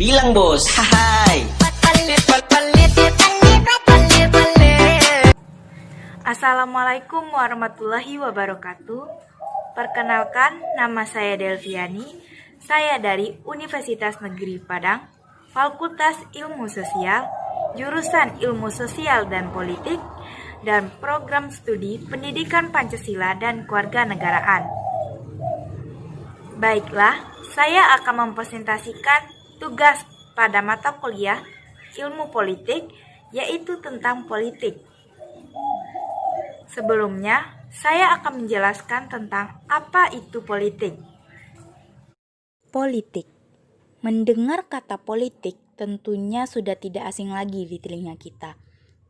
Bilang bos, hai. Assalamualaikum warahmatullahi wabarakatuh. Perkenalkan, nama saya Delviani. Saya dari Universitas Negeri Padang, Fakultas Ilmu Sosial, jurusan Ilmu Sosial dan Politik, dan program studi Pendidikan Pancasila dan Kewarganegaraan. Baiklah, saya akan mempresentasikan tugas pada mata kuliah Ilmu Politik, yaitu tentang politik. Sebelumnya, saya akan menjelaskan tentang apa itu politik. Politik. Mendengar kata politik tentunya sudah tidak asing lagi di telinga kita.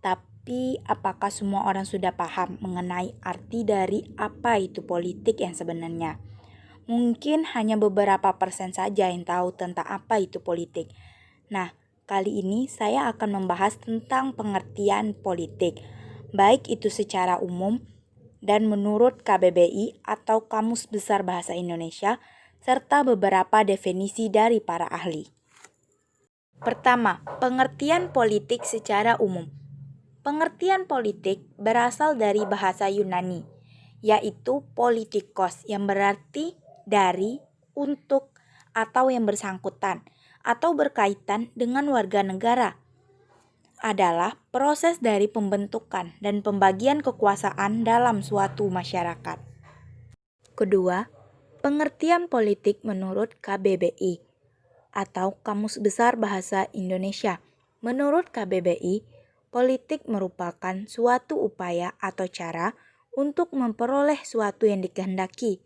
Tapi, apakah semua orang sudah paham mengenai arti dari apa itu politik yang sebenarnya? Mungkin hanya beberapa persen saja yang tahu tentang apa itu politik. Nah, kali ini saya akan membahas tentang pengertian politik, baik itu secara umum dan menurut KBBI atau Kamus Besar Bahasa Indonesia, serta beberapa definisi dari para ahli. Pertama, pengertian politik secara umum. Pengertian politik berasal dari bahasa Yunani, yaitu politikos, yang berarti dari, untuk, atau yang bersangkutan, atau berkaitan dengan warga negara. Adalah proses dari pembentukan dan pembagian kekuasaan dalam suatu masyarakat. Kedua, pengertian politik menurut KBBI atau Kamus Besar Bahasa Indonesia. Menurut KBBI, politik merupakan suatu upaya atau cara untuk memperoleh suatu yang dikehendaki.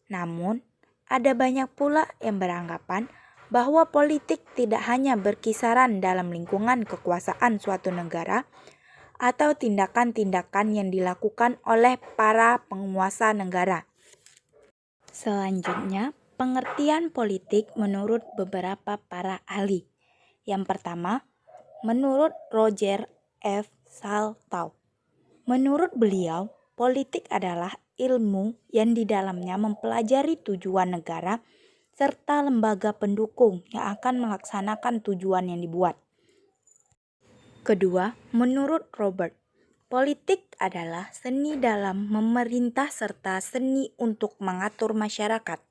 Namun, ada banyak pula yang beranggapan bahwa politik tidak hanya berkisaran dalam lingkungan kekuasaan suatu negara atau tindakan-tindakan yang dilakukan oleh para penguasa negara. Selanjutnya, pengertian politik menurut beberapa para ahli. Yang pertama, menurut Roger F. Saltau. Menurut beliau, politik adalah ilmu yang di dalamnya mempelajari tujuan negara serta lembaga pendukung yang akan melaksanakan tujuan yang dibuat. Kedua, menurut Robert, politik adalah seni dalam memerintah serta seni untuk mengatur masyarakat.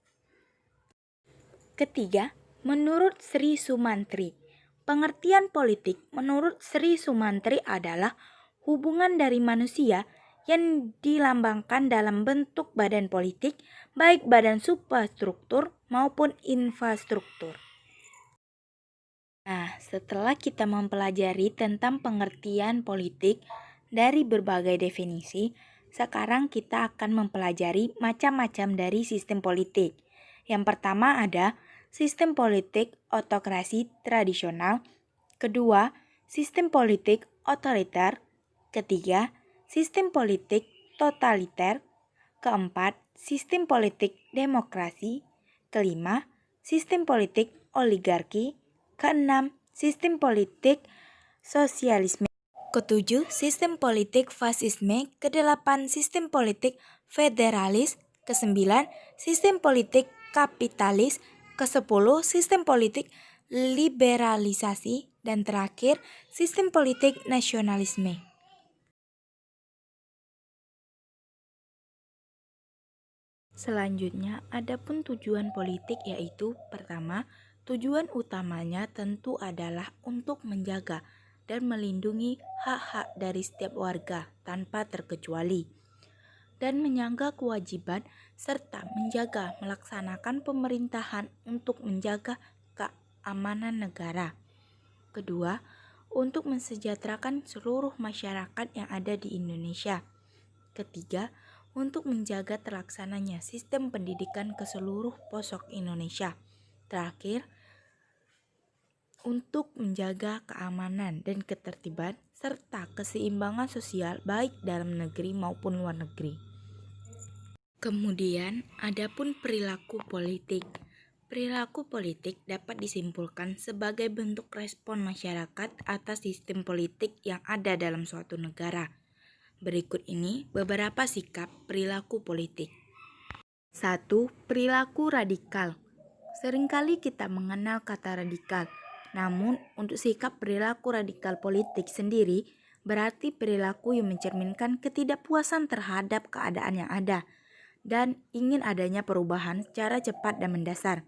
Ketiga, menurut Sri Sumantri, pengertian politik menurut Sri Sumantri adalah hubungan dari manusia yang dilambangkan dalam bentuk badan politik, baik badan substruktur maupun infrastruktur. Nah, setelah kita mempelajari tentang pengertian politik dari berbagai definisi, sekarang kita akan mempelajari macam-macam dari sistem politik. Yang pertama ada sistem politik otokrasi tradisional, kedua, sistem politik otoriter, ketiga, sistem politik totaliter, keempat, sistem politik demokrasi, kelima, sistem politik oligarki, keenam, sistem politik sosialisme, ketujuh, sistem politik fasisme, kedelapan, sistem politik federalis, kesembilan, sistem politik kapitalis, kesepuluh, sistem politik liberalisasi, dan terakhir, sistem politik nasionalisme. Selanjutnya, adapun tujuan politik yaitu pertama, tujuan utamanya tentu adalah untuk menjaga dan melindungi hak-hak dari setiap warga tanpa terkecuali, dan menyangga kewajiban serta menjaga melaksanakan pemerintahan untuk menjaga keamanan negara. Kedua, untuk mensejahterakan seluruh masyarakat yang ada di Indonesia. Ketiga, untuk menjaga terlaksananya sistem pendidikan ke seluruh pelosok Indonesia. Terakhir, untuk menjaga keamanan dan ketertiban serta keseimbangan sosial baik dalam negeri maupun luar negeri. Kemudian, adapun perilaku politik. Perilaku politik dapat disimpulkan sebagai bentuk respon masyarakat atas sistem politik yang ada dalam suatu negara. Berikut ini beberapa sikap perilaku politik. 1. Perilaku radikal. Seringkali kita mengenal kata radikal Namun, untuk sikap perilaku radikal politik sendiri berarti perilaku yang mencerminkan ketidakpuasan terhadap keadaan yang ada dan ingin adanya perubahan secara cepat dan mendasar.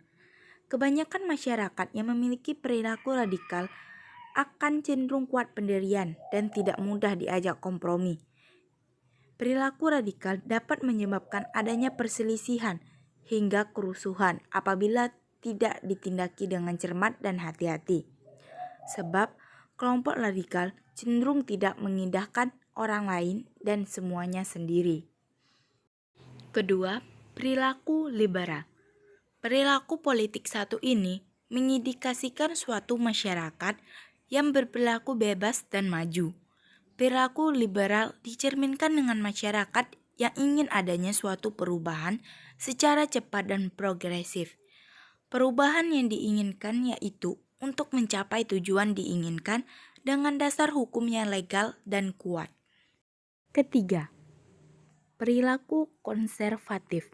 Kebanyakan masyarakat yang memiliki perilaku radikal akan cenderung kuat pendirian dan tidak mudah diajak kompromi. Perilaku radikal dapat menyebabkan adanya perselisihan hingga kerusuhan apabila tidak ditindaki dengan cermat dan hati-hati. Sebab kelompok radikal cenderung tidak mengindahkan orang lain dan semuanya sendiri. Kedua, perilaku liberal. Perilaku politik satu ini mengindikasikan suatu masyarakat yang berperilaku bebas dan maju. Perilaku liberal dicerminkan dengan masyarakat yang ingin adanya suatu perubahan secara cepat dan progresif. Perubahan yang diinginkan yaitu untuk mencapai tujuan diinginkan dengan dasar hukum yang legal dan kuat. Ketiga, perilaku konservatif.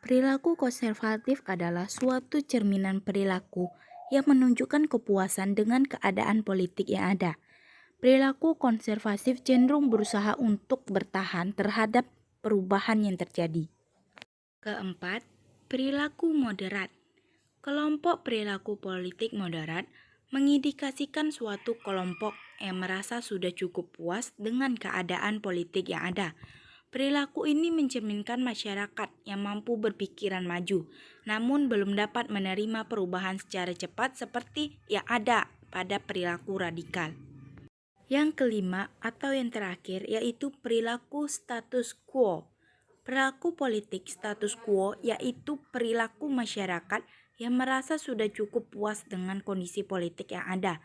Perilaku konservatif adalah suatu cerminan perilaku yang menunjukkan kepuasan dengan keadaan politik yang ada. Perilaku konservatif cenderung berusaha untuk bertahan terhadap perubahan yang terjadi. Keempat, perilaku moderat. Kelompok perilaku politik moderat mengindikasikan suatu kelompok yang merasa sudah cukup puas dengan keadaan politik yang ada. Perilaku ini mencerminkan masyarakat yang mampu berpikiran maju, namun belum dapat menerima perubahan secara cepat seperti yang ada pada perilaku radikal. Yang kelima atau yang terakhir yaitu perilaku status quo. Perilaku politik status quo yaitu perilaku masyarakat yang merasa sudah cukup puas dengan kondisi politik yang ada.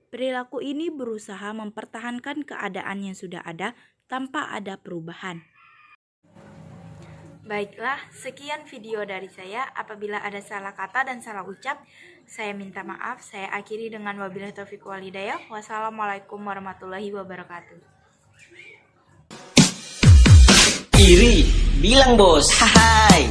Perilaku ini berusaha mempertahankan keadaan yang sudah ada tanpa ada perubahan. Baiklah, sekian video dari saya. Apabila ada salah kata dan salah ucap, saya minta maaf. Saya akhiri dengan wabillahi taufiq wal hidayah. Wassalamualaikum warahmatullahi wabarakatuh. Iri, bilang bos. Hai.